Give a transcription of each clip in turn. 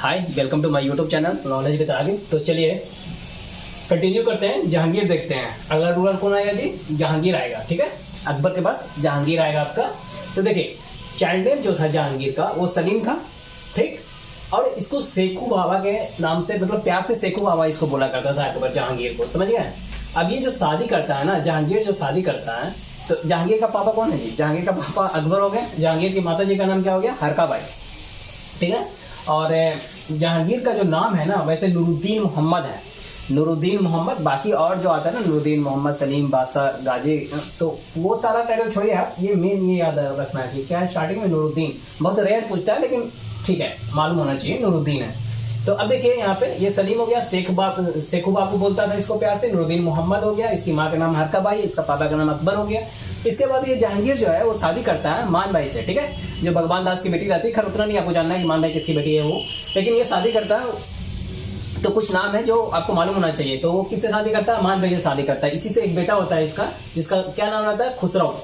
Hi, welcome to my YouTube channel knowledge with आगे। तो चलिए कंटिन्यू करते हैं, जहांगीर देखते हैं। अगला रूलर कौन आएगा जी? जहांगीर आएगा। ठीक है, अकबर के बाद जहांगीर आएगा आपका। तो देखिए, चाइल्ड नेम जो था जहांगीर का वो सलीम था, ठीक। और इसको सेखू बाबा के नाम से, मतलब प्यार से सेखू बाबा इसको बोला करता था अकबर जहांगीर को, समझ गए। अब ये जो शादी करता है ना, जहांगीर जो शादी करता है, तो जहांगीर का पापा कौन है जी? जहांगीर का पापा अकबर हो गए। जहांगीर की माता जी का नाम क्या हो गया? हरका बाई, ठीक है। और जहांगीर का जो नाम है ना, वैसे नूरुद्दीन मोहम्मद है, नूरुद्दीन मोहम्मद। बाकी और जो आता है ना, नूरुद्दीन मोहम्मद, सलीम, बादशाह, गाजी, तो वो सारा टाइटल छोड़िए आप, ये मेन ये याद रखना है कि क्या है, स्टार्टिंग में नूरुद्दीन। बहुत रेयर पूछता है, लेकिन ठीक है, मालूम होना चाहिए नूरुद्दीन है। तो अब देखिए यहाँ पे ये सलीम हो गया, सेखू बाबू बोलता था इसको प्यार से। नूरुद्दीन मोहम्मद हो गया, इसकी माँ का नाम हरका बाई, इसका पापा का नाम अकबर हो गया। इसके बाद ये जहांगीर जो है वो शादी करता है मान भाई से, ठीक है, जो भगवान दास की बेटी रहती है। खैर उतना नहीं आपको जानना है कि मान भाई किसकी बेटी है वो, लेकिन ये शादी करता है। तो कुछ नाम है जो आपको मालूम होना चाहिए। तो वो किससे शादी करता है? मान भाई से शादी करता है। इसी से एक बेटा होता है इसका, जिसका क्या नाम रहता है? खुसरो।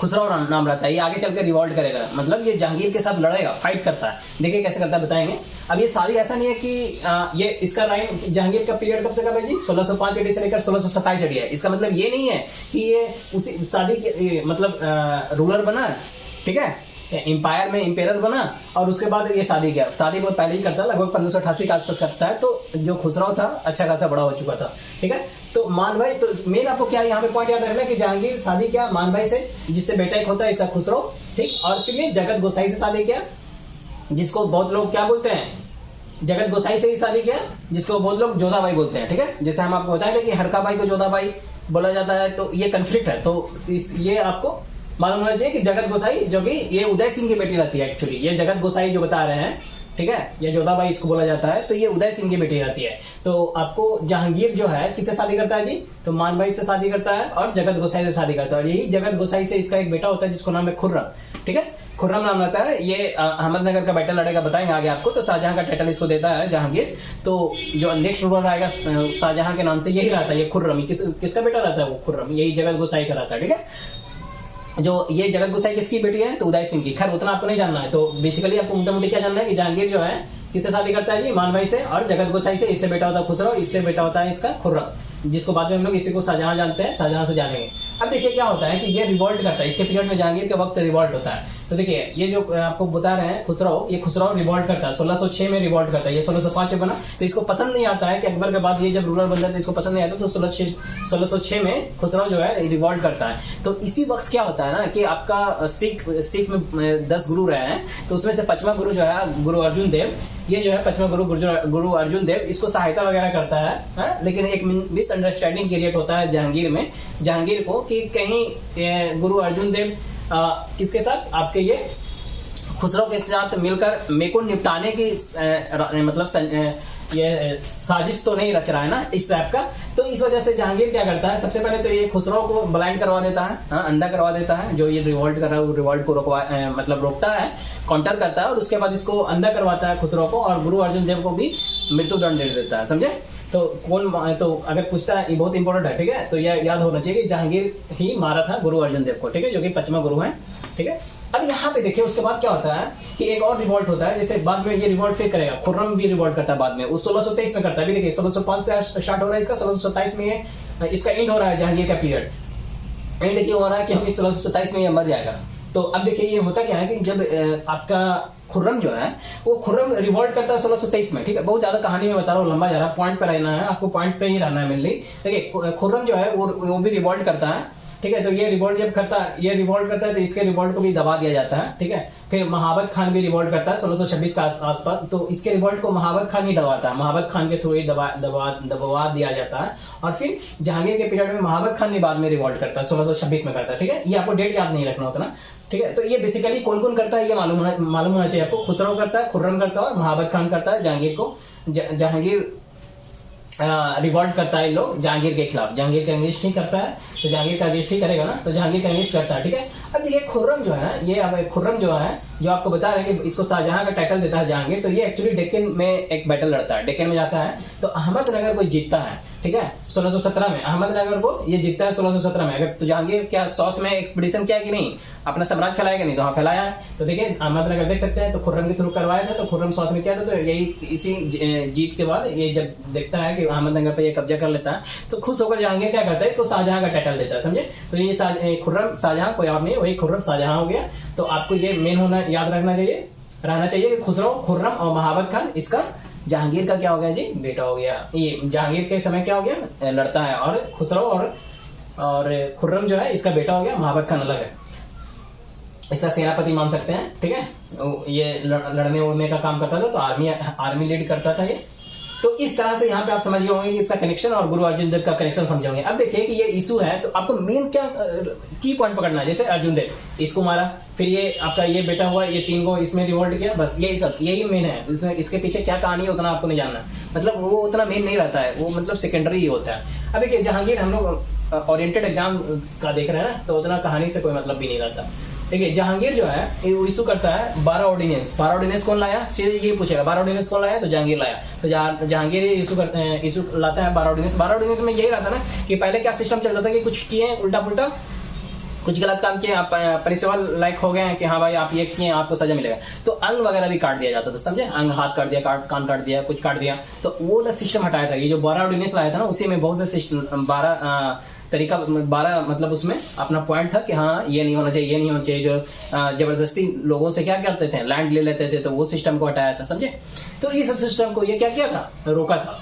खुसरो नाम रहता है। ये आगे चलकर रिवॉल्ट करेगा, मतलब ये जहांगीर के साथ लड़ेगा, फाइट करता है। देखिए कैसे करता है, बताएंगे। अब ये शादी ऐसा नहीं है कि ये इसका टाइम, जहांगीर का पीरियड कब से कब है जी? 1605 ईडी से लेकर 1627 ईडी है। इसका मतलब ये नहीं है कि ये उसी शादी के मतलब रूलर बना, ठीक है, एम्पायर में एम्पेयर बना और उसके बाद ये शादी किया। शादी बहुत पहले ही करता है, लगभग 1588 के आसपास करता है। तो जो खुसरो था अच्छा खासा बड़ा हो चुका था, ठीक है। तो मान भाई, तो मेन आपको क्या यहाँ पे पॉइंट याद रखना है कि जहांगीर शादी किया मान भाई से, जिससे बेटा एक होता है इसका खुसरो, ठीक। और फिर ये जगत गोसाई से शादी किया, जिसको बहुत लोग क्या बोलते हैं? जगत गोसाई से ही शादी किया, जिसको बहुत लोग जोधाबाई बोलते हैं, ठीक है। जैसे हम आपको बताएंगे कि हरका बाई को जोधाबाई बोला जाता है, तो ये कन्फ्लिक्ट है। तो ये आपको मालूम होना चाहिए कि जगत गोसाई जो कि ये उदय सिंह की बेटी रहती है। एक्चुअली ये जगत गोसाई जो बता रहे हैं, ठीक है, ये जोधाबाई इसको बोला जाता है, तो ये उदय सिंह की बेटी रहती है। तो आपको जहांगीर जो है किससे शादी करता है जी? तो मान भाई से शादी करता है और जगत गोसाई से शादी करता है। और यही जगत गोसाई से इसका एक बेटा होता है जिसको नाम है खुर्रम, ठीक है। खुर्रम नाम रहता है। ये अहमदनगर का बैटल लड़ेगा, बताएंगे आगे आपको। तो शाहजहां का टाइटल इसको देता है जहांगीर। तो जो नेक्स्ट रूलर आएगा शाहजहां के नाम से, यही रहता है ये खुर्रम। किसका बेटा रहता है? वो खुर्रम, यही जगत गोसाई का रहता है, ठीक है। जो ये जगत गोसाई किसकी बेटी है? तो उदय सिंह की। खैर उतना आपको नहीं जानना है। तो बेसिकली आपको मोटा मोटी क्या जानना है कि जहांगीर जो है किससे शादी करता है जी? मान भाई से। और जगत गोसाई से, इससे बेटा होता है खुसरो, इससे बेटा होता है इसका खुर्रम, जिसको बाद में हम लोग इसी को शाहजहां जानते हैं, शाहजहां से जानेंगे। अब देखिए क्या होता है कि ये रिवॉल्ट करता है, इसके पीरियड में जहांगीर के वक्त रिवॉल्ट होता है। तो देखिए ये जो आपको बता रहे हैं खुसरो, ये खुसरो रिवॉल्ट करता है, 1606 में रिवॉल्ट करता है। ये 1605 में बना, तो इसको पसंद नहीं आता है कि अकबर के बाद ये जब रूलर बनता है तो इसको पसंद नहीं आता। तो 1606 में खुसरो जो है रिवॉल्ट करता है। तो इसी वक्त क्या होता है ना कि आपका सिख में 10 गुरु रहे हैं, तो उसमें से 5वां गुरु जो है गुरु अर्जुन देव, ये जो है 5वां गुरु अर्जुन देव इसको सहायता वगैरह करता है। लेकिन एक मिसअंडरस्टैंडिंग क्रिएट होता है जहांगीर को कि कहीं गुरु अर्जुन देव किसके साथ, आपके ये खुसरो के साथ मिलकर मेरे को निपटाने की मतलब ये साजिश तो नहीं रच रहा है ना, इस टाइप का। तो इस वजह से जहांगीर क्या करता है, सबसे पहले तो ये खुसरो को ब्लाइंड करवा देता है, अंधा करवा देता है। जो ये रिवॉल्ट कर रहा है वो रिवॉल्ट को मतलब रोकता है, काउंटर करता है, और उसके बाद इसको अंधा करवाता है खुसरो को, और गुरु अर्जुन देव को भी मृत्युदंड दे देता है, समझे। तो तो अगर पूछता है, ये बहुत इंपॉर्टेंट है, ठीक है। तो यह याद होना चाहिए कि जहांगीर ही मारा था गुरु अर्जुन देव को, ठीक है, जो कि 5वां गुरु है, ठीक है। अब यहाँ पे देखिए उसके बाद क्या होता है कि एक और रिवॉल्ट होता है। जैसे बाद में ये रिवॉल्ट फिर करेगा, खुर्रम भी रिवॉल्ट करता है बाद में, वो 1623 में करता है। अभी देखिए 1605 से स्टार्ट हो रहा है इसका, 1627 में इसका एंड हो रहा है जहांगीर का पीरियड। एंड क्यों हो रहा है? क्योंकि 1627 में ये मर जाएगा। तो अब देखिए ये होता क्या है कि जब आपका खुर्रम जो है वो खुर्रम रिवॉल्ट करता है 1623 में, ठीक है। बहुत ज्यादा कहानी में बता रहा हूँ, लंबा जा रहा है, पॉइंट पर रहना है आपको, पॉइंट पे ही रहना है मेनली। देखिए खुर्रम जो है वो भी रिवॉल्ट करता है, ठीक है। तो ये रिवॉल्ट जब करता है तो इसके रिवॉल्ट को भी दबा दिया जाता है, ठीक है। फिर महाबत खान भी रिवॉल्ट करता है 1626 के आसपास। तो इसके रिवॉल्ट को महाबत खान ही दबाता है, महाबत खान के थ्रू ही दबा दिया जाता है। और फिर जहांगीर के पीरियड में महाबत खान भी बाद में रिवॉल्ट करता है, 1626 में करता है, ठीक है। ये आपको डेट याद नहीं रखना उतना, ठीक है। तो ये बेसिकली कौन कौन करता है ये मालूम होना चाहिए आपको। खुसरो करता है, खुर्रम करता है, और महाबत खान करता है जहांगीर को। जहांगीर रिवॉल्ट करता है लोग जहांगीर के खिलाफ, जहांगीर का अगेंस्ट ही करता है। तो जहांगीर का अगेंस्ट ही करेगा ना, तो जहांगीर का अगेंस्ट करता है, ठीक है। अब देखिए खुर्रम जो है ना, ये अब खुर्रम जो है, जो आपको बता रहे हैं कि इसको शाहजहां का टाइटल देता है जहांगीर। तो ये एक्चुअली डेक्कन में एक बैटल लड़ता है, डेक्कन में जाता है, तो अहमदनगर को जीतता है, ठीक है 1617 में अहमदनगर को ये जीतता है 1617 में। अगर तो जहांगीर क्या साउथ में एक्सपीडिशन किया कि नहीं, अपना साम्राज्य फैलाया कि नहीं, तो हाँ फैलाया है। तो देखिए अहमदनगर देख सकते हैं, तो खुर्रम के थ्रू करवाया था, तो खुर्रम साउथ में किया था। तो यही इसी जीत के बाद ये जब देखता है कि अहमदनगर पे ये कब्जा कर लेता है, तो खुश होकर जहांगीर क्या करता है, इसको शाहजहां का टाइटल देता है, समझे। तो ये खुर्रम शाहजहां कोई और नहीं, वही खुर्रम शाहजहां हो गया। तो आपको ये मेन होना याद रहना चाहिए कि खुसरो, खुर्रम और महाबत खान इसका जहांगीर का क्या हो गया जी, बेटा हो गया। ये जहांगीर के समय क्या हो गया, लड़ता है, और खुसरो और खुर्रम जो है इसका बेटा हो गया। महाबत खान अलग है, इसका सेनापति मान सकते हैं, ठीक है। ये लड़ने उड़ने का काम करता था, तो आर्मी लीड करता था ये। तो इस तरह से यहाँ पे आप समझ गए होंगे कि इसका कनेक्शन और गुरु अर्जुन देव का कनेक्शन समझे होंगे। अब देखिए कि ये इशू है, तो आपको मेन क्या की पॉइंट पकड़ना है। जैसे अर्जुन देव इसको मारा, फिर ये आपका ये बेटा हुआ, ये 3 को इसमें रिवोल्ट किया, बस यही सब, यही मेन है। इसमें इसके पीछे क्या कहानी है उतना आपको नहीं जानना, मतलब वो उतना मेन नहीं रहता है, वो मतलब सेकेंडरी ही होता है। अब देखिए जहांगीर हम लोग ओरिएंटेड एग्जाम का देख रहे हैं ना, तो उतना कहानी से कोई मतलब भी नहीं रहता। ठीक है, जहांगीर जो है वो इशू करता है 12 ऑर्डिनेंस। 12 ऑर्डिनेंस कौन लाया, सीधे ये पूछेगा 12 ऑर्डिनेंस कौन लाया, तो जहांगीर लाया। तो जहांगीर इशू लाता है 12 ऑर्डिनेंस। 12 ऑर्डिनेंस में यही रहता ना कि पहले क्या सिस्टम चलता था कि कुछ किए उल्टा पुल्टा, कुछ गलत काम किए, आप प्रिंसिपल लाइक हो गए हैं कि हाँ भाई आप ये किए आपको सजा मिलेगा, तो अंग वगैरह भी काट दिया जाता था, समझे। अंग हाथ काट दिया, कान काट दिया, कुछ काट दिया, तो वो वाला सिस्टम हटाया था। ये जो 12 ऑर्डिनेंस लाया था ना, उसी में बहुत से सिस्टम 12 तरीका 12 मतलब उसमें अपना पॉइंट था कि हाँ ये नहीं होना चाहिए, ये नहीं होना चाहिए। जो जबरदस्ती लोगों से क्या करते थे, लैंड ले लेते थे, तो वो सिस्टम को हटाया था, समझे। तो ये सब सिस्टम को ये क्या किया था, रोका था।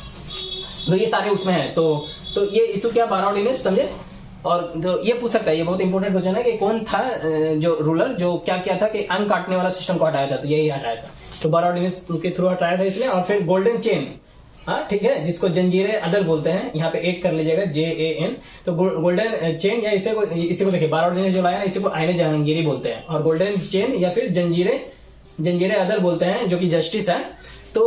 तो ये सारे उसमें है। तो ये इशू क्या 12 ऑर्डिनेंस, समझे। और तो ये पूछ सकता है, ये बहुत इंपॉर्टेंट क्वेश्चन है कि कौन था जो रूलर जो क्या किया था कि अंग काटने वाला सिस्टम को हटाया था, तो यही हटाया था। तो 12 ऑर्डिनेंस के थ्रू हटाया था इसने। और फिर गोल्डन चेन, हाँ ठीक है, जिसको जंजीरे अदल बोलते हैं, यहाँ पे एक कर लीजिएगा JAN। तो गोल्डन चेन या इसी को देखिए 12 ऑर्डिनेंस जो लाया ना, इसी को आईने जहांगीरी बोलते हैं। और गोल्डन चेन या फिर जंजीरे अदल बोलते हैं, जो कि जस्टिस है। तो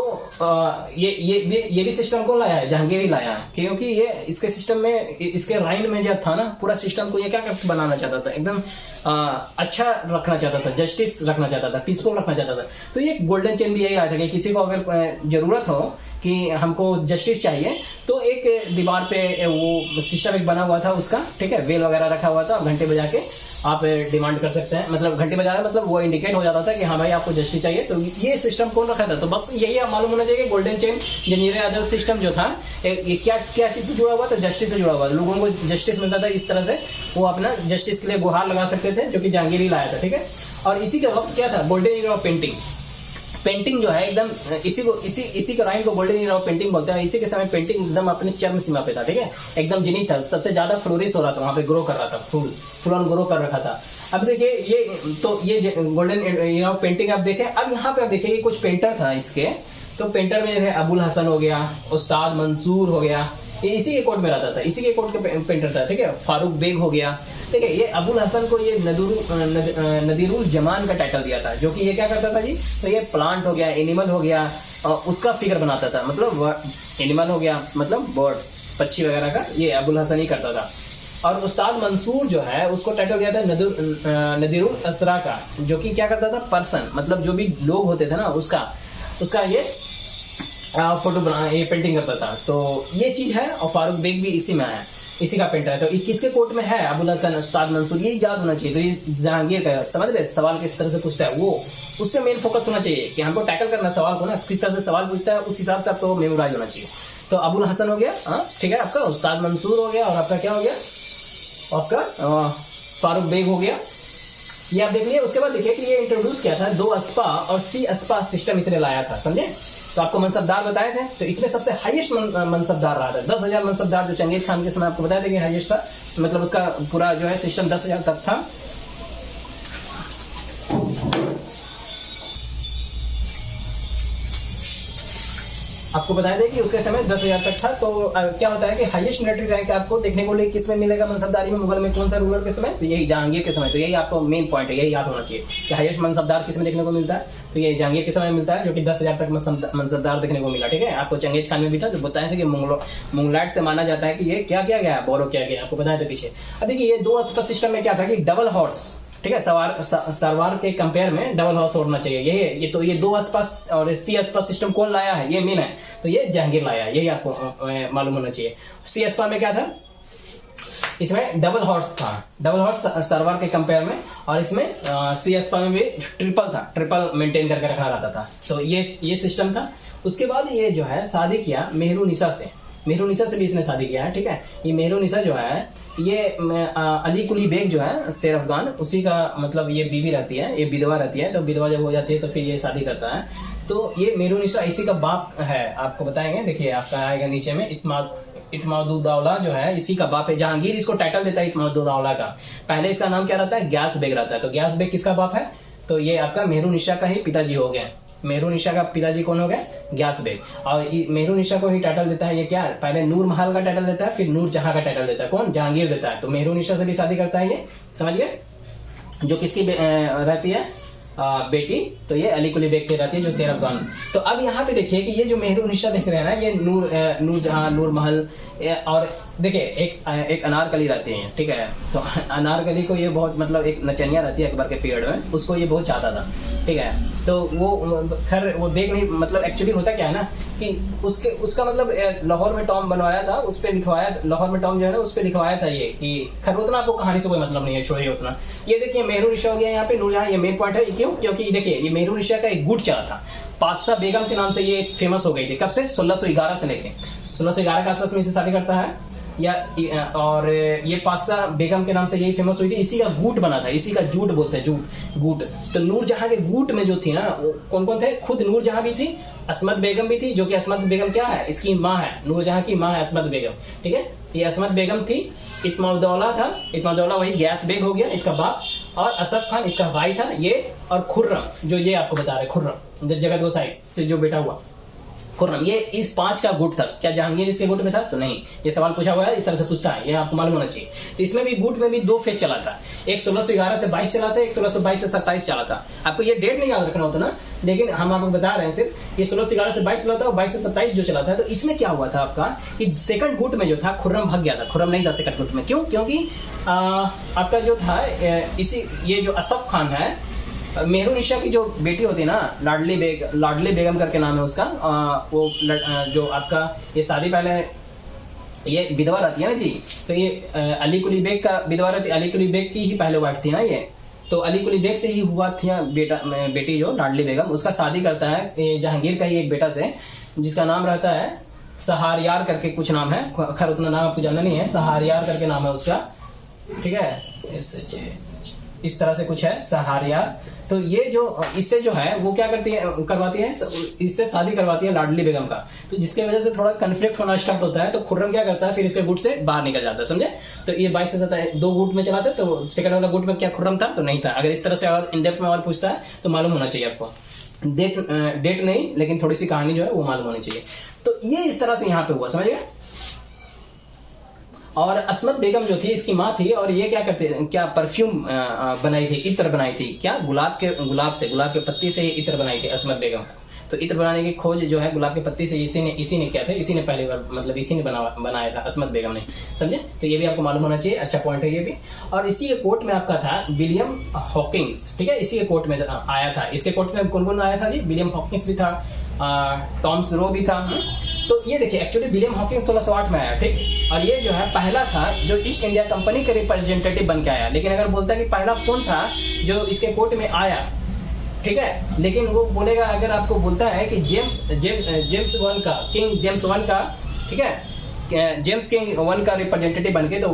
ये भी सिस्टम को लाया है, जहांगीर ही लाया है, क्योंकि ये इसके सिस्टम में, इसके राइंड में जो था ना पूरा सिस्टम को, ये क्या बनाना चाहता था, एकदम अच्छा रखना चाहता था, जस्टिस रखना चाहता था, पीसफुल रखना चाहता था। तो ये गोल्डन चेन भी यही लाया था कि किसी को अगर जरूरत हो कि हमको जस्टिस चाहिए, तो एक दीवार पे वो सिस्टम एक बना हुआ था उसका, ठीक है, वेल वगैरह रखा हुआ था, घंटे बजा के आप डिमांड कर सकते हैं, मतलब घंटे बजा रहे मतलब वो इंडिकेट हो जाता था कि हाँ भाई आपको जस्टिस चाहिए। तो ये सिस्टम कौन रखा था, तो बस यही आप मालूम होना चाहिए कि गोल्डन चेन जंजीरे अदल सिस्टम जो था, ये क्या चीज से जुड़ा हुआ था, जस्टिस से जुड़ा हुआ था। लोगों को जस्टिस मिलता था, इस तरह से वो अपना जस्टिस के लिए गुहार लगा सकते थे, जो कि जहांगीर ही लाया था, ठीक है। और इसी के वक्त क्या था, गोल्डन एरा ऑफ पेंटिंग जो है एकदम इसी के राइम को गोल्डन एरा ऑफ पेंटिंग बोलते हैं। इसी के समय पेंटिंग एकदम अपनी चरम सीमा पे था, ठीक है, एकदम जिनिक था, सबसे ज्यादा फ्लोरिश हो रहा था, वहां पे ग्रो कर रहा था, फुल ऑन ग्रो कर रखा था। अब देखिए ये गोल्डन एरा ऑफ पेंटिंग आप देखें। अब यहाँ पे आप देखिए कुछ पेंटर था इसके, तो पेंटर में है अबुल हसन हो गया, उस्ताद मंसूर हो गया, ये इसी के कोर्ट में रहता था, इसी के कोर्ट के पेंटर था, ठीक है। फारूक बेग हो गया, ठीक है। ये अबुल हसन को ये नदीरुल जमान का टाइटल दिया था, जो कि ये क्या करता था जी, तो ये प्लांट हो गया, एनिमल हो गया, उसका फिगर बनाता था, मतलब एनिमल हो गया मतलब बर्ड्स, पक्षी वगैरह का, ये अबुल हसन ही करता था। और उस्ताद मंसूर जो है उसको टाइटल दिया था नदीरुल असरा का, जो कि क्या करता था, पर्सन मतलब जो भी लोग होते थे ना उसका ये फोटो बना, ये पेंटिंग करता था। तो ये चीज है। और फारूक बेग भी इसी में है, इसी का पेंटर है। तो किसके कोर्ट में है, अबुल हसन, उस्ताद मंसूर, ये याद होना चाहिए। तो ये जहांगीर का, समझ रहे, सवाल किस तरह से पूछता है वो, उस पर मेन फोकस होना चाहिए कि हमको टैकल करना सवाल को ना, किस तरह से सवाल पूछता है उस हिसाब से आपको मेमोराइज होना चाहिए। तो अबुल हसन हो गया, हाँ ठीक है, आपका उस्ताद मंसूर हो गया, और आपका क्या हो गया, आपका फारूक बेग हो गया, ये आप देख लिया। उसके बाद देखिए कि ये इंट्रोड्यूस किया था 2 अस्पा और C अस्पा सिस्टम इसने लाया था, समझे। तो आपको मनसबदार बताए थे, तो इसमें सबसे हाईएस्ट मनसबदार रहा था, 10,000 मनसबदार, जो चंगेज खान के समय आपको बताया था कि हाईएस्ट था, मतलब उसका पूरा जो है सिस्टम 10,000 तक था। आपको बताया था कि उसके समय 10,000 तक था। तो क्या होता है कि हाईएस्ट मिलिट्री रैंक आपको देखने को लिए किसमें मिलेगा मनसबदारी में, मुगल में कौन सा रूलर के समय, तो यही जहांगीर के समय। तो यही आपको मेन पॉइंट है, यही याद होना चाहिए कि हाईएस्ट मनसबदार किसमें देखने को मिलता है, तो ये जहांगीर के समय मिलता है, जो कि 10,000 तक मनसबदार देखने को मिला, ठीक है। आपको चंगेज खान में भी था, जो बताया था कि मुगलाइट से माना जाता है कि ये क्या किया गया, बोरो किया गया, आपको बताया था पीछे। अब देखिए ये 2 अस्पा सिस्टम में क्या था कि डबल हॉर्स, ठीक है। सरवार के कंपेयर में डबल हॉर्स होना चाहिए। ये तो ये दो आसपास और सी आसपास सिस्टम कौन लाया है, ये मीन है, तो ये जहांगीर लाया है, यही आपको मालूम होना चाहिए। सी आसपास में क्या था, इसमें डबल हॉर्स था, डबल हॉर्स सरवार के कंपेयर में, और इसमें सी एस्पा में भी ट्रिपल था, ट्रिपल मेंटेन करके रखना रहता था। तो ये सिस्टम था। उसके बाद ये जो है शादी किया मेहरुनिसा से, मेहरुनिसा से भी इसने शादी किया है, ठीक है। ये मेहरुनिसा जो है ये अली कुली बेग जो है शेर अफगान, उसी का मतलब ये बीवी रहती है, ये विधवा रहती है। तो विधवा जब हो जाती है तो फिर ये शादी करता है। तो ये मेहरुनिसा इसी का बाप है, आपको बताएंगे। देखिए आपका आएगा नीचे में इत्मादुद्दौला जो है इसी का बाप है। जहांगीर इसको टाइटल देता है इत्मादुद्दौला का। पहले इसका नाम क्या रहता है, ग्यास बेग रहता है। तो ग्यास बेग किसका बाप है, तो ये आपका मेहरुनिसा का ही पिताजी हो गए। मेहरुनिसा का पिताजी कौन हो गए, ग्यास बेग। और मेहरुनिसा को ही टाइटल देता है ये क्या, पहले नूर महल का टाइटल देता है, फिर नूर जहां का टाइटल देता है, कौन, जहांगीर देता है। तो मेहरुनिसा से भी शादी करता है ये, समझ गए। जो किसकी रहती है बेटी, तो ये अली कुली बेग की रहती है, जो शेर अफगान। तो अब यहाँ पे देखिए कि ये जो मेहरुनिसा देख रहे हैं ना, ये नूर जहां, नूर महल, और देखिए एक अनारकली रहती है, ठीक है। तो अनारकली को ये बहुत मतलब एक नचनिया रहती है अकबर के पीरियड में, उसको ये बहुत चाहता था, ठीक है। तो वो खैर वो देख नहीं, मतलब एक्चुअली होता क्या है ना कि उसका मतलब लाहौर में टॉम बनवाया था, उस पर लिखवाया, लाहौर में टॉम जो है ना उस पर लिखवाया था ये कि खैर उतना आपको कहानी से कोई मतलब नहीं है, छोड़िए उतना। ये देखिए मेहरुनिसा हो गया यहाँ पे, नूरजहां ये मेन पॉइंट है। क्यों, क्योंकि देखिए ये मेहरुनिसा का एक गुट चला था, पातशाह बेगम के नाम से ये फेमस हो गई थी। कब से, 1611 से लेके 1611 के आसपास में इसे शादी करता है और ये पातशाह बेगम के नाम से यही फेमस हुई थी। इसी का गुट बना था, इसी का जूट बोलते हैं, गुट। तो नूरजहां के गुट में जो थी ना, कौन कौन थे, खुद नूरजहां भी थी, असमत बेगम भी थी, जो कि असमत बेगम क्या है, इसकी माँ है, नूरजहां की माँ है असमत बेगम, ठीक है। ये असमत बेगम थी, इत्मादुद्दौला था, इत्मादुद्दौला वही ग्यास बेग हो गया इसका बाप, और असफ खान इसका भाई था ये, और खुर्रम जो ये आपको बता रहे, खुर्रम जगत गोसाई से जो बेटा हुआ खुर्रम, ये इस 5 का गुट था। क्या जहांगीर इसके गुट में था, तो नहीं। ये सवाल पूछा हुआ है, इस तरह से पूछता है, ये आपको मालूम होना चाहिए। तो इसमें भी गुट में भी 2 फेज चला था, एक 1611 से 22 चला था, एक 1622 से 27 चला था। आपको ये डेट नहीं याद रखना होता ना, लेकिन हम आपको बता रहे हैं सिर्फ, ये 1611 से 22 चला था और 22 से 27 जो चला था। तो इसमें क्या हुआ था आपका कि सेकंड गुट में जो था खुर्रम भाग गया था, खुर्रम नहीं था सेकंड गुट में। क्यों, क्योंकि आपका जो था इसी ये जो असफ खान है, मेहरुनिसा की जो बेटी होती है ना, लाडली बेगम करके नाम है उसका, वो जो आपका ये शादी पहले ये विधवा रहती है ना जी, तो ये अली कुली बेग का विधवा रहती, अली कुली बेग की ही पहले वाइफ थी ना ये। तो अली कुली बेग से ही हुआ थी बेटी जो लाडली बेगम, उसका शादी करता है जहांगीर का ही एक बेटा से, जिसका नाम रहता है सहारयार करके कुछ नाम है, खैर उतना नाम आपको जानना नहीं है, सहारयार करके नाम है उसका, ठीक है। इस तरह से कुछ है सहारयार। तो ये जो इससे जो है वो क्या करवाती है, इससे शादी करवाती है लाडली बेगम का। तो जिसके वजह से थोड़ा कन्फ्लिक्ट होना स्टार्ट होता है। तो खुर्रम क्या करता है, फिर इसके गुट से बाहर निकल जाता है, समझे। तो ये 22 से 27 2 गुट में चलाते, तो सेकंड वाला गुट में क्या खुर्रम था, तो नहीं था। अगर इस तरह से और इन डेप्थ में और पूछता है तो मालूम होना चाहिए आपको, डेट नहीं लेकिन थोड़ी सी कहानी जो है वो मालूम होनी चाहिए। तो ये इस तरह से यहाँ पे हुआ, समझ गए। और असमत बेगम जो थी इसकी माँ थी, और ये क्या परफ्यूम बनाई थी, इत्र बनाई थी, क्या गुलाब के पत्ती से ये इत्र बनाई थी असमत बेगम। तो इत्र बनाने की खोज जो है गुलाब के पत्ती से इसी ने किया था, इसी ने पहले बार मतलब इसी ने बनाया था असमत बेगम ने, समझे। तो ये भी आपको मालूम होना चाहिए, अच्छा पॉइंट है ये भी। और इसी के कोर्ट में आपका था विलियम हॉकिंस, ठीक है, इसी के कोर्ट में आया था। इसके कोर्ट में कौन कौन आया था जी, विलियम हॉकिंस भी था, टॉम्स रो भी था। तो ये देखिए एक्चुअली विलियम हॉकिंस 1608 में आया, ठीक। और ये जो है पहला था जो ईस्ट इंडिया कंपनी के रिप्रेजेंटेटिव बन के आया। लेकिन अगर बोलता है कि पहला कौन था जो इसके कोर्ट में आया, ठीक है, लेकिन वो बोलेगा, अगर आपको बोलता है कि जेम्स वन का, किंग जेम्स वन का, ठीक है, जेम्स किंग वन का रिप्रेजेंटेटिव बन के, तो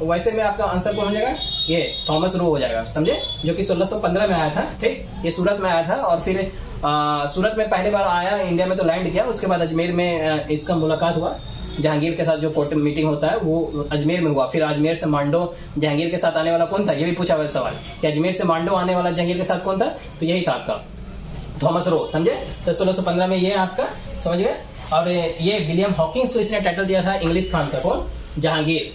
वैसे में आपका आंसर कौन हो जाएगा, ये थॉमस रो हो जाएगा, समझे, जो कि 1615 में आया था, ठीक। ये सूरत में आया था, और फिर सूरत में पहली बार आया इंडिया में तो लैंड किया। उसके बाद अजमेर में इसका मुलाकात हुआ जहांगीर के साथ, जो कोर्ट मीटिंग होता है वो अजमेर में हुआ। फिर अजमेर से मांडो जहांगीर के साथ आने वाला कौन था, ये भी पूछा हुआ सवाल कि अजमेर से मांडो आने वाला जहांगीर के साथ कौन था, तो यही था आपका थॉमस रो, समझे। तो 1615 में ये आपका, समझ गए। और ये विलियम हॉकिंस को इसने टाइटल दिया था इंग्लिश खान का, कौन, जहांगीर,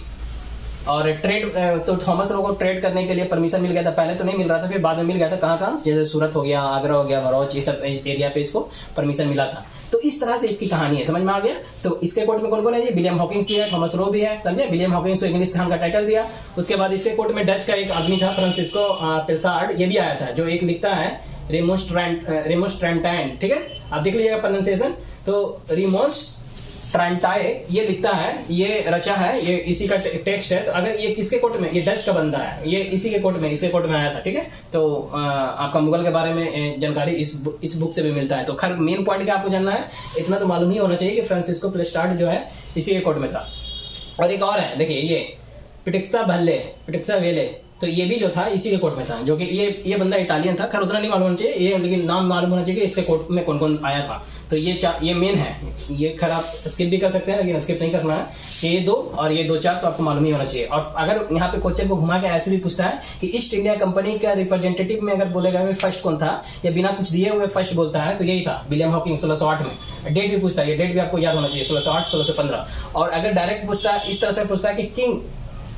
और ट्रेड तो थॉमस रो को ट्रेड करने के लिए परमिशन मिल गया था, पहले तो नहीं मिल रहा था, फिर बाद में मिल गया था। कहाँ कहाँ, जैसे सूरत हो गया, आगरा हो गया, भरौच, ये सब एरिया पे इसको परमिशन मिला था। तो इस तरह से इसकी कहानी है, समझ में आ गया। तो इसके कोर्ट में कौन कौन है जी, विलियम हॉकिंस भी है, थॉमस रो भी है, समझे। विलियम हॉकिंस को इंग्लिश खान का टाइटल दिया। उसके बाद इसके कोर्ट में डच का एक आदमी था, फ्रांसिस्को पिल्सार्ड, ये भी आया था, जो एक लिखता है रिमोस्ट्रेंटाइन, ठीक है, आप देख लीजिएगा प्रोनाउंसिएशन। तो रिमोस्ट्रेंटाइन ये लिखता है, ये रचा है, ये इसी का टेक्स्ट है। तो अगर ये किसके कोर्ट में, ये डच का बंदा है, ये इसी के कोर्ट में, इसके कोर्ट में आया था, ठीक है। तो आपका मुगल के बारे में जानकारी इस बुक से भी मिलता है। तो खैर मेन पॉइंट क्या आपको जानना है, इतना तो मालूम ही होना चाहिए कि फ्रांसिस्को पिल्सार्ड जो है इसी के कोर्ट में था। और एक और है, देखिए ये पिटिक्सा वेले, तो ये भी जो था इसी के कोर्ट में था, जो कि ये बंदा इटालियन था। खैर उतना नहीं मालूम होना चाहिए ये, लेकिन नाम मालूम होना चाहिए कि इसके कोर्ट में कौन कौन आया था। तो ये मेन है, ये खैर आप स्किप भी कर सकते हैं, लेकिन स्किप नहीं करना है। ये 2 और ये 2-4 तो आपको मालूम ही होना चाहिए। और अगर यहाँ पे क्वेश्चन को घुमा के ऐसे भी पूछता है कि ईस्ट इंडिया कंपनी का रिप्रेजेंटेटिव में अगर बोलेगा कि फर्स्ट कौन था, या बिना कुछ दिए हुए फर्स्ट बोलता है, तो यही था विलियम हॉकिंग 1608 में। डेट भी पूछता है, ये डेट भी आपको याद होना चाहिए, 1608 1615। और अगर डायरेक्ट पूछता है, इस तरह से पूछता है कि किंग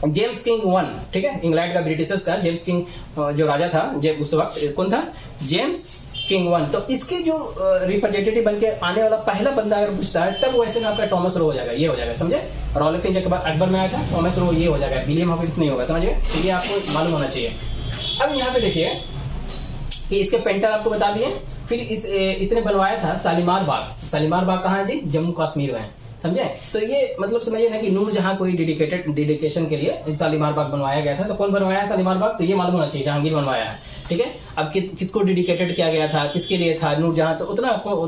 जेम्स किंग 1, ठीक है, इंग्लैंड का, ब्रिटिशर्स का जेम्स किंग जो राजा था जब उस वक्त, कौन था, जेम्स किंग 1। तो इसके जो रिप्रेजेंटेटिव बन के आने वाला पहला बंदा अगर पूछता है, तब वैसे में आपका थॉमस रो हो जाएगा, ये हो जाएगा, समझे। रॉलेट फिंच अकबर में आया था, थॉमस रो ये हो जाएगा, विलियम हॉकिंस नहीं होगा, समझिए। तो ये आपको मालूम होना चाहिए। अब यहाँ पे देखिए कि इसके पेंटर आपको बता दिए। फिर इसने बनवाया था शालीमार बाग। शालीमार बाग कहाँ है जी, जम्मू कश्मीर में है, समझे। तो ये मतलब समझिए ना कि नूरजहां कोई डेडिकेशन के लिए शालीमार बाग बनवाया गया था। तो कौन बनवाया है शालीमार बाग, तो ये मालूम होना चाहिए, जहांगीर बनवाया है, ठीक है। अब किसको डेडिकेटेड किया गया था, किसके लिए था, नूरजहां, तो उतना आपको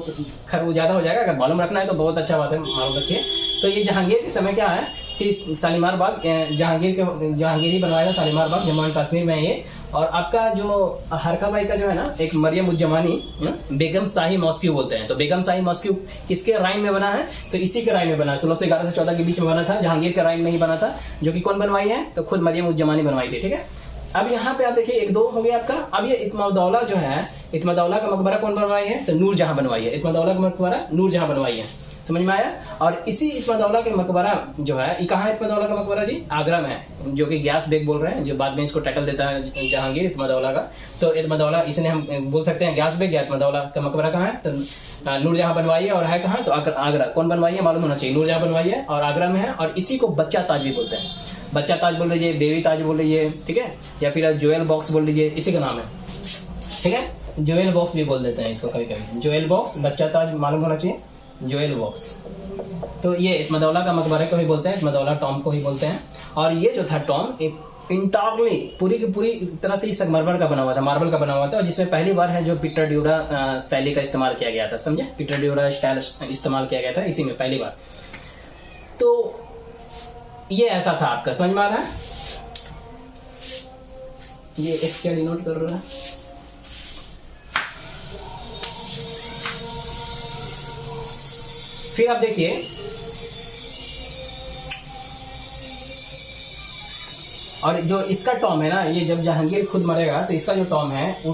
खैर वो ज्यादा हो जाएगा। अगर मालूम रखना है तो बहुत अच्छा बात है, मालूम रखिए। तो ये जहांगीर के समय क्या है कि शालीमार बाग जहांगीर ही बनवाया था, शालीमार बाग जम्मू एंड कश्मीर में ये। और आपका जो हरकाबाई का जो है ना, एक मरियम उज जमानी बेगम शाही मॉस्क्यू बोलते हैं। तो बेगम शाही मॉस्क्यू किसके राइन में बना है, तो इसी के राइन में बना है, 1611 से 14 के बीच में बना था, जहांगीर के राइन में ही बना था, जो कि कौन बनवाई है, तो खुद मरियम उज जमानी बनवाई थी, ठीक है। अब यहाँ पे आप देखिए 1-2 हो गया आपका। अब ये इत्मादौला जो है, इत्मादौला का मकबरा कौन बनवाई है, तो नूरजहां बनवाई है। इत्मादौला का मकबरा नूरजहां बनवाई है, समझ में आया। और इसी इत्मादौला के मकबरा जो है, ये कहाँ है इत्मादौला का मकबरा जी, आगरा में है, जो कि ग्यास बेग बोल रहे हैं, जो बाद में इसको टाइटल देता है जहांगीर इत्मादौला का। तो इत्मादौला इसने हम बोल सकते हैं ग्यास बेग, या इत्मादौला का मकबरा कहाँ है, तो नूरजहां बनवाई है। और है कहाँ, तो आगरा। कौन बनवाई है मालूम होना चाहिए, नूरजहां बनवाई है और आगरा में है। और इसी को बच्चा ताज भी बोलते हैं, बच्चा ताज बोल लीजिए, बेबी ताज बोल लीजिए, ठीक है, या फिर ज्वेल बॉक्स बोल लीजिए, इसी का नाम है, ठीक है। ज्वेल बॉक्स भी बोल देते हैं इसको कभी कभी, ज्वेल बॉक्स, बच्चा ताज मालूम होना चाहिए, ज्वेल बॉक्स। तो ये इत्मादौला का मकबरे को ही बोलते हैं, इत्मादौला टॉम को ही बोलते हैं। और ये जो था टॉम इंटायरली पूरी की पूरी तरह से संगमरमर का बना हुआ था, मार्बल का बना हुआ था। और जिसमें पहली बार है जो पीटर ड्यूरा शैली का इस्तेमाल किया गया था, समझे, पीटर ड्यूरा स्टाइल इस्तेमाल किया गया था इसी में पहली बार। तो ये ऐसा था आपका, समझ में आ रहा है। ये एक्स क्या डिनोट कर रहा है, फिर आप देखिए और जो इसका टॉम है ना, ये जब जहांगीर खुद मरेगा तो इसका जो टॉम है वो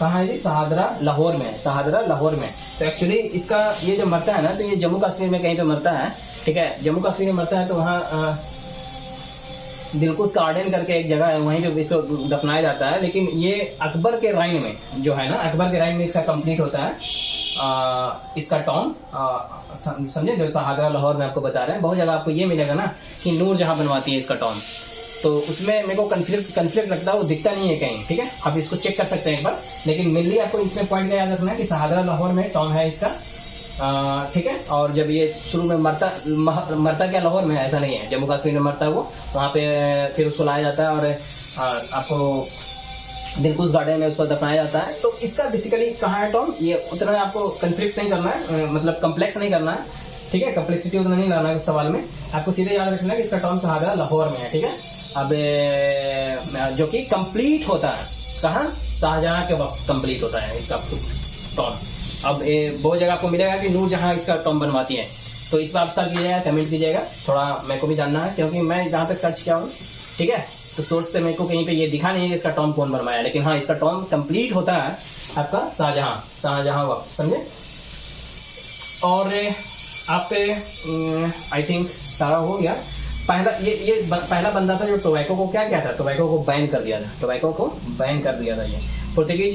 कहाँ है जी, शहादरा लाहौर में, शहादरा लाहौर में। तो एक्चुअली इसका ये जो मरता है ना, तो ये जम्मू कश्मीर में कहीं पे मरता है, ठीक है, जम्मू कश्मीर में मरता है। तो वहाँ दिलकुश गार्डन करके एक जगह है, वहीं पे इसको दफनाया जाता है। लेकिन ये अकबर के राइन में जो है ना, अकबर के राइन में इसका कंप्लीट होता है इसका टॉम, समझे, जो शहादरा लाहौर में आपको बता रहे हैं। बहुत जगह आपको ये मिलेगा ना कि नूरजहां बनवाती है इसका टॉम, तो उसमें मेरे को कन्फ्लिक्ट लगता है, वो दिखता नहीं है कहीं, ठीक है, आप इसको चेक कर सकते हैं एक बार। लेकिन मेनली आपको इसमें पॉइंट याद रखना है कि शहादरा लाहौर में टॉम है इसका, ठीक है। और जब ये शुरू में मरता क्या लाहौर में, ऐसा नहीं है, जम्मू कश्मीर में मरता है वो, वहाँ पे फिर उसको लाया जाता है और आपको दिलकुश गार्डन में उसको दफनाया जाता है। तो इसका बेसिकली कहाँ है टॉम, ये उतना आपको कन्फ्लिक्ट नहीं करना है, मतलब कम्प्लेक्स नहीं करना है, ठीक है, कम्प्लेक्सिटी उतना नहीं लाना है इस सवाल में। आपको सीधे याद रखना है कि इसका टॉम शहादरा लाहौर में है, ठीक है। अब जो कि कंप्लीट होता है कहाँ, शाहजहां के वक्त कंप्लीट होता है इसका टॉम। अब बहुत जगह आपको मिलेगा कि नूरजहां इसका टॉम बनवाती है, तो इस पर आप सर्च कीजिएगा, कमेंट कीजिएगा, थोड़ा मेरे को भी जानना है, क्योंकि मैं जहाँ तक सर्च किया हूँ, ठीक है, तो सोर्स से मेरे को कहीं पे ये दिखा नहीं है कि इसका टॉम कौन बनवाया। लेकिन हाँ, इसका टॉम कंप्लीट होता है आपका शाहजहां वक्त, समझे। और आप आई थिंक सारा हो गया। पहला बंदा था जो टोबैको को क्या किया था, टोबैको को बैन कर दिया था, टोबैको को बैन कर दिया था। ये पुर्तगीज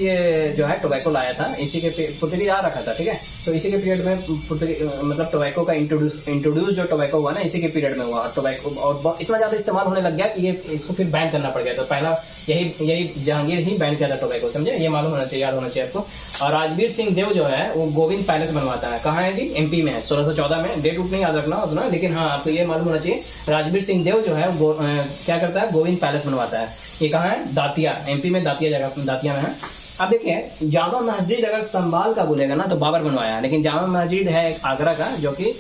जो है टोबैको लाया था, इसी के पुर्तगीज आ रखा था, ठीक है। तो इसी के पीरियड में मतलब टोबैको का इंट्रोड्यूस जो टोबैको हुआ ना, इसी के पीरियड में हुआ टोबैको, और इतना ज्यादा इस्तेमाल होने लग गया कि ये इसको फिर बैन करना पड़ गया। तो पहला यही जहांगीर ही बैन किया था टोबैको, समझे, ये मालूम होना चाहिए, याद होना चाहिए आपको। और राजवीर सिंह देव जो है वो गोविंद पैलेस बनवाता है, कहाँ है जी, एमपी में है, 1614 में। डेट उठ नहीं याद रखना उतना, लेकिन हाँ आपको ये मालूम होना चाहिए, राजवीर सिंह देव जो है क्या करता है, गोविंद पैलेस बनवाता है। ये कहाँ है, दातिया, एमपी में, दातिया जगह, दातिया में है। अब देखिए जामा मस्जिद अगर संभाल का बोलेगा ना तो बाबर बनवाया है, लेकिन जामा मस्जिद है एक आगरा का, जो कि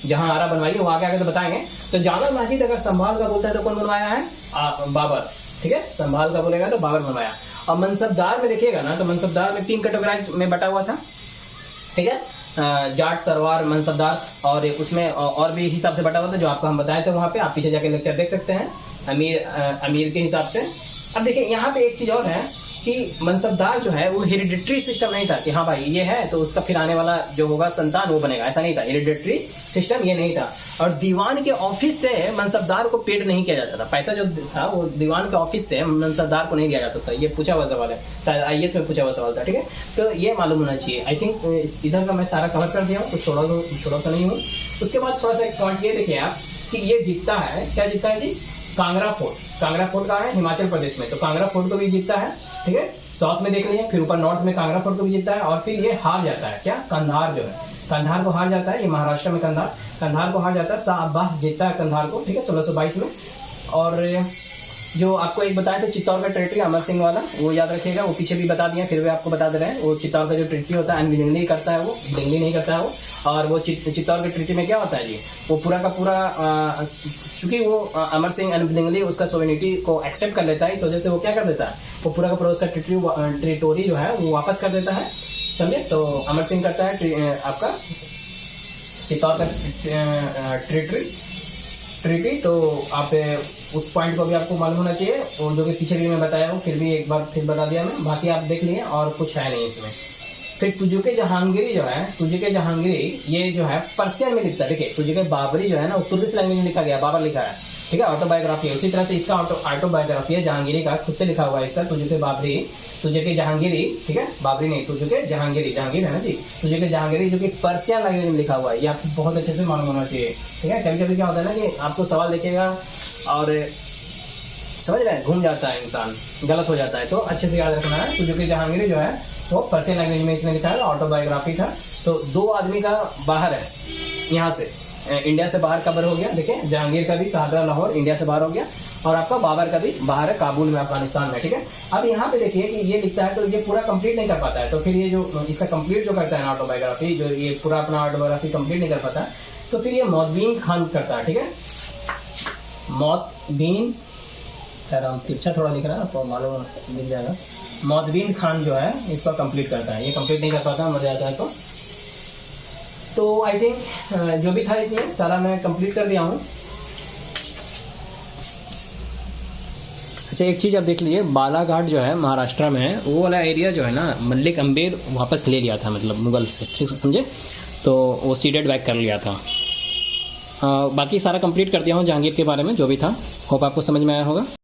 जहां आरा बनवाई है वो आगे आगे तो बताएंगे। तो जामा मस्जिद अगर संभाल का बोलता है तो कौन बनवाया है, बाबर, ठीक है। संभाल का बोलेगा तो बाबर बनवाया। और मनसबदार में देखिएगा ना तो मनसबदार में 3 कैटेगराइज में बटा हुआ था, ठीक है, जाट, सरवार, मनसबदार, और उसमें और भी हिसाब से बटा हुआ था जो आपको हम बताए थे वहां पे, आप पीछे जाके लेक्चर देख सकते हैं, अमीर के हिसाब से। अब देखिए यहाँ पे एक चीज और है कि मनसबदार जो है वो हेरिडिटरी सिस्टम नहीं था कि हाँ भाई ये है तो उसका फिर आने वाला जो होगा संतान वो बनेगा, ऐसा नहीं था, हेरिडिटरी सिस्टम ये नहीं था। और दीवान के ऑफिस से मनसबदार को पेड नहीं किया जाता था, पैसा जो था वो दीवान के ऑफिस से मनसबदार को नहीं दिया जाता था। ये पूछा हुआ सवाल है, शायद IAS में पूछा हुआ सवाल था, ठीक है। तो ये मालूम होना चाहिए। आई थिंक इधर का मैं सारा कवर कर दिया हूँ, कुछ छोड़ा तो नहीं हूँ। उसके बाद थोड़ा सा एक पॉइंट ये देखिए आप कि ये जीतता है, क्या जीतता है जी, कांगड़ा फोर्ट। कांगड़ा फोर्ट कहाँ है, हिमाचल प्रदेश में, तो कांगड़ा फोर्ट को भी जीतता है, ठीक है। साउथ में देख लिया, फिर ऊपर नॉर्थ में कांगड़ा फोर्ट को भी जीतता है, और फिर ये हार जाता है, क्या, कंधार जो है, कंधार को हार जाता है, ये महाराष्ट्र में कंधार को हार जाता है। शाह अब्बास जीतता है कंधार को, ठीक है, 1622 में। और जो आपको एक बताया था चित्तौड़ का टेरिटरी अमर सिंह वाला, वो याद रखिएगा, वो पीछे भी बता दिया, फिर भी आपको बता दे रहे हैं। वो चित्तौड़ का जो टेरिटरी होता है अनविलिंगली करता है, वो विलिंगली नहीं करता है वो। और वो चित्तौड़ के टेरिटरी में क्या होता है जी, वो पूरा का पूरा चूंकि वो अमर सिंह अनविलिंगली उसका सोवेनिटी को एक्सेप्ट कर लेता है, इस वजह से वो क्या कर देता है, वो पूरा का पूरा उसका टेरिटोरी जो है वो वापस कर देता है, समझे। तो अमर सिंह करता है आपका चित्तौड़ का ट्रीटी। तो आप उस पॉइंट को भी आपको मालूम होना चाहिए, और जो कि पीछे भी मैं बताया हूँ, फिर भी एक बार फिर बता दिया मैं, बाकी आप देख लिए, और कुछ है नहीं इसमें। फिर तुजुके जहांगीरी जो है, तुजुके जहांगीरी ये जो है पर्शियन में लिखता है, देखिए तुजुके बाबरी जो है ना वो तुर्किश लैंग्वेज में लिखा गया, बाबर लिखा है, ठीक है, ऑटोबायोग्राफी है। उसी तरह से इसका ऑटोबायोग्राफी है जहांगीरी का, खुद से लिखा हुआ है इसका, तुजुके बाबरी, तुजुके जहांगीरी, ठीक है, बाबरी नहीं, तुजुके जहांगीरी, जहांगीर है ना जी, तुजुके जहांगीरी, जो कि पर्शियन लैंग्वेज में लिखा हुआ है, ये आपको बहुत अच्छे से मालूम होना चाहिए, ठीक है। कभी कभी क्या होता है ना कि आपको सवाल लिखेगा और समझ रहे हैं, घूम जाता है इंसान, गलत हो जाता है, तो अच्छे से याद रखना है। तुजुके जहांगीरी जो है वो पर्शियन लैंग्वेज में इसने लिखा है, ऑटोबायोग्राफी था। तो 2 आदमी का बाहर है, यहाँ से इंडिया से बाहर कबर हो गया, देखिए जहांगीर का भी शाहजहां लाहौर इंडिया से बाहर हो गया, और आपका बाबर का भी बाहर है, काबुल में, अफगानिस्तान में, ठीक है। अब यहाँ पे देखिए कि ये लिखता है तो ये पूरा कंप्लीट नहीं कर पाता है, तो फिर ये जो इसका कंप्लीट जो करता है ना ऑटोबायोग्राफी, जो ये पूरा अपना ऑटोबायोग्राफी कंप्लीट नहीं कर पाता, तो फिर ये मौतबीन खान करता है, ठीक है, मौतबीन, तिरछा थोड़ा लिख रहा है आपको मालूम मिल जाएगा, मौतबीन खान जो है इसको कंप्लीट करता है, ये कंप्लीट नहीं कर पाता, मर जाता है। तो आई थिंक जो भी था इसमें सारा मैं कंप्लीट कर दिया हूँ। अच्छा एक चीज़ आप देख लीजिए, बालाघाट जो है महाराष्ट्र में है, वो वाला एरिया जो है ना मल्लिक अम्बेर वापस ले लिया था, मतलब मुगल से, ठीक समझे, तो वो सीडेड बैक कर लिया था। बाकी सारा कंप्लीट कर दिया हूँ जहांगीर के बारे में जो भी था, होप आपको समझ में आया होगा।